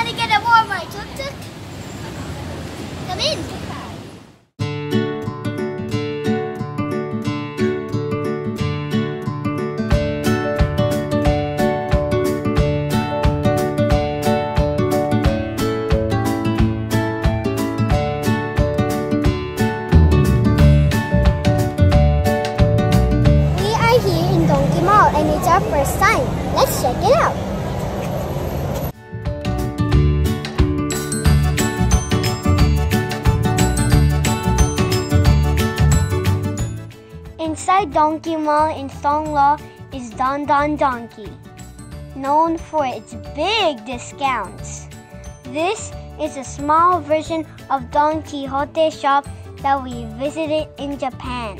Can I get a more of my tuk-tuk? Come in. We are here in Donki Mall and it's our first time. Let's check it out. Inside Donki Mall in Thonglor is Don Donki, known for its big discounts. This is a small version of Don Quixote shop that we visited in Japan.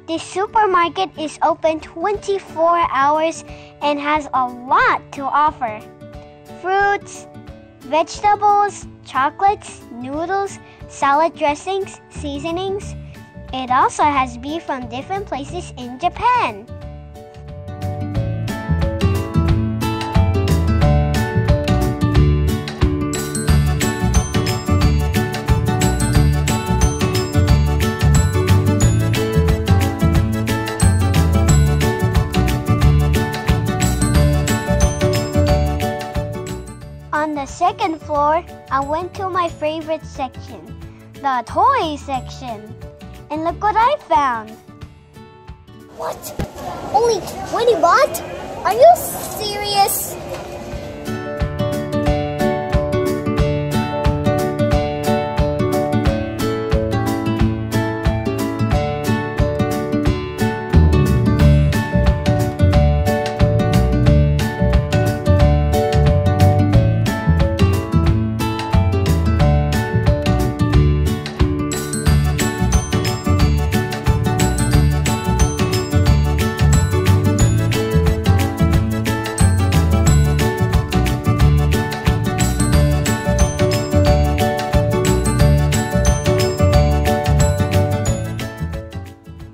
The supermarket is open 24 hours and has a lot to offer. Fruits, vegetables, chocolates, noodles, salad dressings, seasonings. It also has beef from different places in Japan. On the second floor, I went to my favorite section, the toy section. And look what I found. What? Only 20 baht? Are you serious?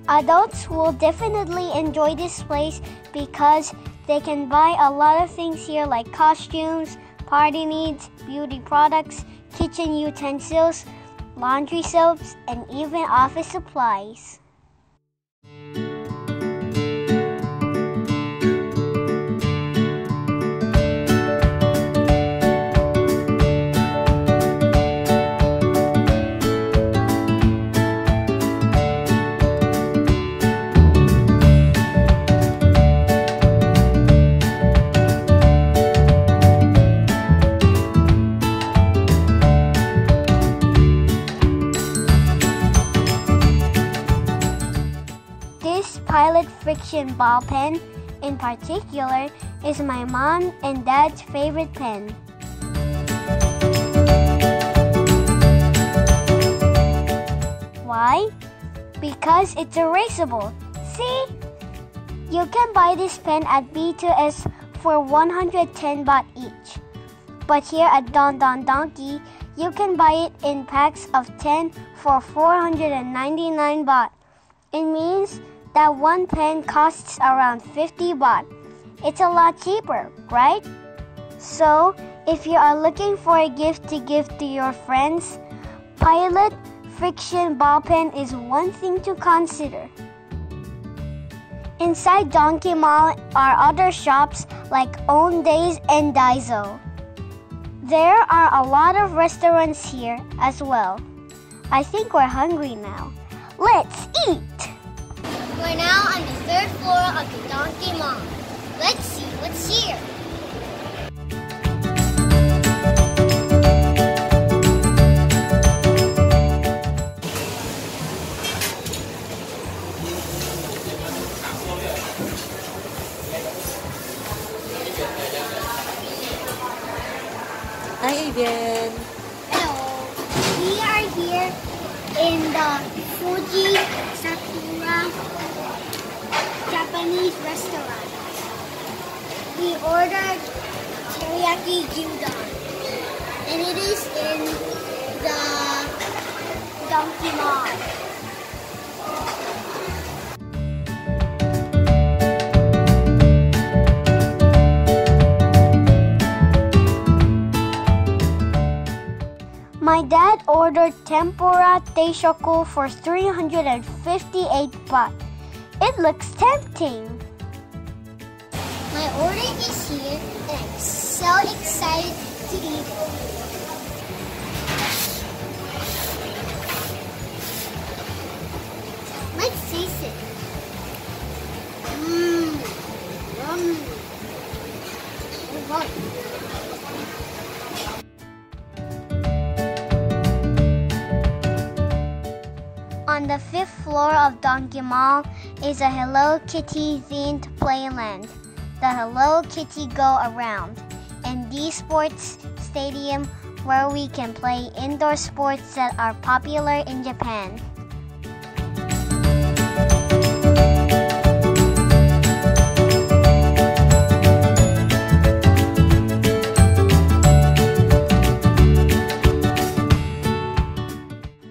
Adults will definitely enjoy this place because they can buy a lot of things here like costumes, party needs, beauty products, kitchen utensils, laundry soaps, and even office supplies. Pilot Friction ball pen in particular is my mom and dad's favorite pen. Why? Because it's erasable. See? You can buy this pen at B2S for 110 baht each. But here at Don Donki, you can buy it in packs of 10 for 499 baht. It means that one pen costs around 50 baht. It's a lot cheaper, right? So, if you are looking for a gift to give to your friends, Pilot Friction ball pen is one thing to consider. Inside Donki Mall are other shops like Own Days and Daiso. There are a lot of restaurants here as well. I think we're hungry now. Let's eat! We're now on the third floor of the Donki Mall. Let's see what's here. Hi, Aviel. Hello. We are here in the Fuji Sakura Japanese restaurant. We ordered teriyaki gyudon. And it is in the Donki Mall. My dad ordered tempura teishoku for 358 baht. It looks tempting. My order is here and I'm so excited to eat it. Let's taste it. Yum. On the 5th floor of Donki Mall is a Hello Kitty themed playland, the Hello Kitty Go Around, and the sports stadium where we can play indoor sports that are popular in Japan.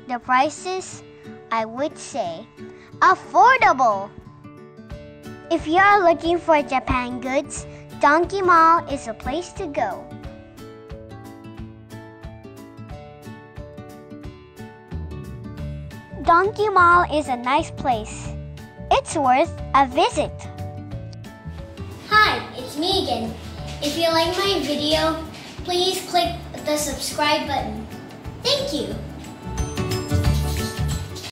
The prices, I would say, affordable. If you are looking for Japan goods, Donki Mall is a place to go. Donki Mall is a nice place. It's worth a visit. Hi, it's me again. If you like my video, please click the subscribe button. Thank you.